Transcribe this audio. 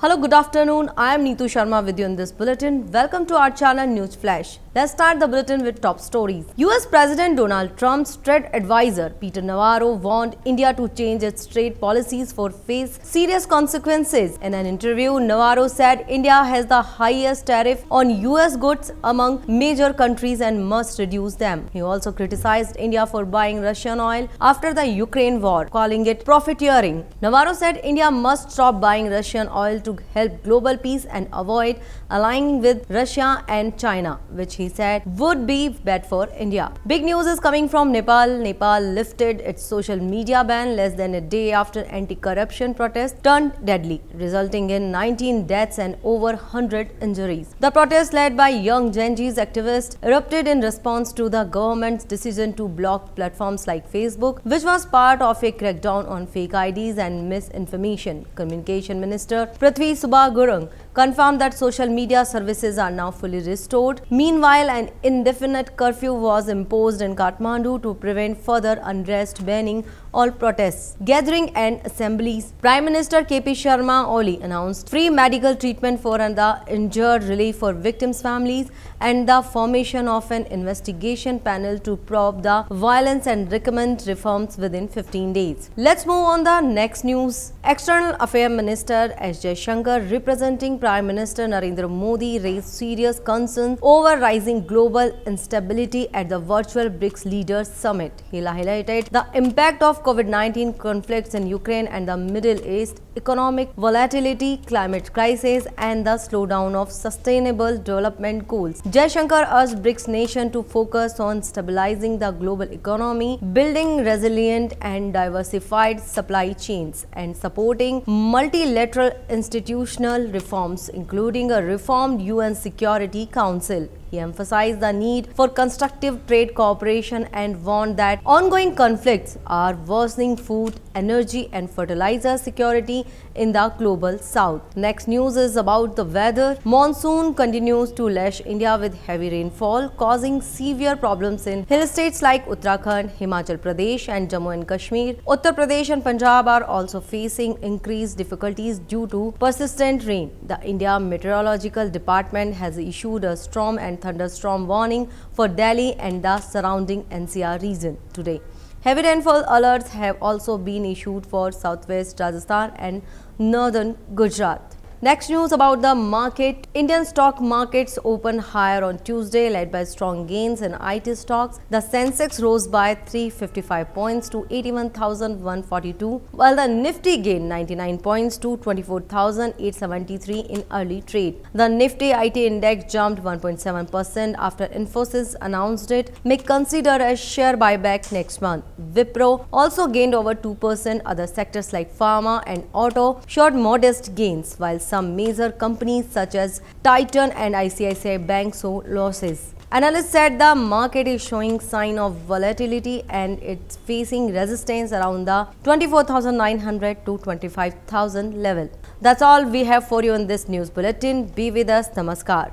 Hello, good afternoon. I am Neetu Sharma with you in this bulletin. Welcome to our channel News Flash. Let's start the bulletin with top stories. US President Donald Trump's trade advisor Peter Navarro warned India to change its trade policies for face serious consequences. In an interview, Navarro said India has the highest tariff on US goods among major countries and must reduce them. He also criticized India for buying Russian oil after the Ukraine war, calling it profiteering. Navarro said India must stop buying Russian oil to help global peace and avoid aligning with Russia and China, which he said would be bad for India. Big news is coming from Nepal. Nepal lifted its social media ban less than a day after anti-corruption protests turned deadly, resulting in 19 deaths and over 100 injuries. The protest, led by young Gen Z activists, erupted in response to the government's decision to block platforms like Facebook, which was part of a crackdown on fake IDs and misinformation. Communication Minister Prithvi Subha Gurung confirmed that social media services are now fully restored. Meanwhile, an indefinite curfew was imposed in Kathmandu to prevent further unrest, banning all protests, gathering and assemblies. Prime Minister KP Sharma Oli announced free medical treatment for the injured, relief for victims' families, and the formation of an investigation panel to probe the violence and recommend reforms within 15 days. Let's move on the next news. External Affairs Minister S. Jaishankar, representing Prime Minister Narendra Modi, raised serious concerns over rising global instability at the virtual BRICS Leaders Summit. He highlighted the impact of COVID-19 conflicts in Ukraine and the Middle East, economic volatility, climate crisis, and the slowdown of sustainable development goals. Jaishankar urged BRICS nations to focus on stabilizing the global economy, building resilient and diversified supply chains, and supporting multilateral institutional reforms, including a reformed UN Security Council. He emphasized the need for constructive trade cooperation and warned that ongoing conflicts are worsening food, energy, and fertilizer security in the global south. Next news is about the weather. Monsoon continues to lash India with heavy rainfall, causing severe problems in hill states like Uttarakhand, Himachal Pradesh, and Jammu and Kashmir. Uttar Pradesh and Punjab are also facing increased difficulties due to persistent rain. The India Meteorological Department has issued a storm and thunderstorm warning for Delhi and the surrounding NCR region today. Heavy rainfall alerts have also been issued for southwest Rajasthan and northern Gujarat. Next news about the market. Indian stock markets opened higher on Tuesday, led by strong gains in IT stocks. The Sensex rose by 355 points to 81,142, while the Nifty gained 99 points to 24,873 in early trade. The Nifty IT index jumped 1.7% after Infosys announced it may consider a share buyback next month. Wipro also gained over 2%. Other sectors like pharma and auto showed modest gains, while some major companies such as Titan and ICICI Bank saw losses. Analysts said the market is showing sign of volatility and it's facing resistance around the 24,900 to 25,000 level. That's all we have for you in this news bulletin. Be with us. Namaskar.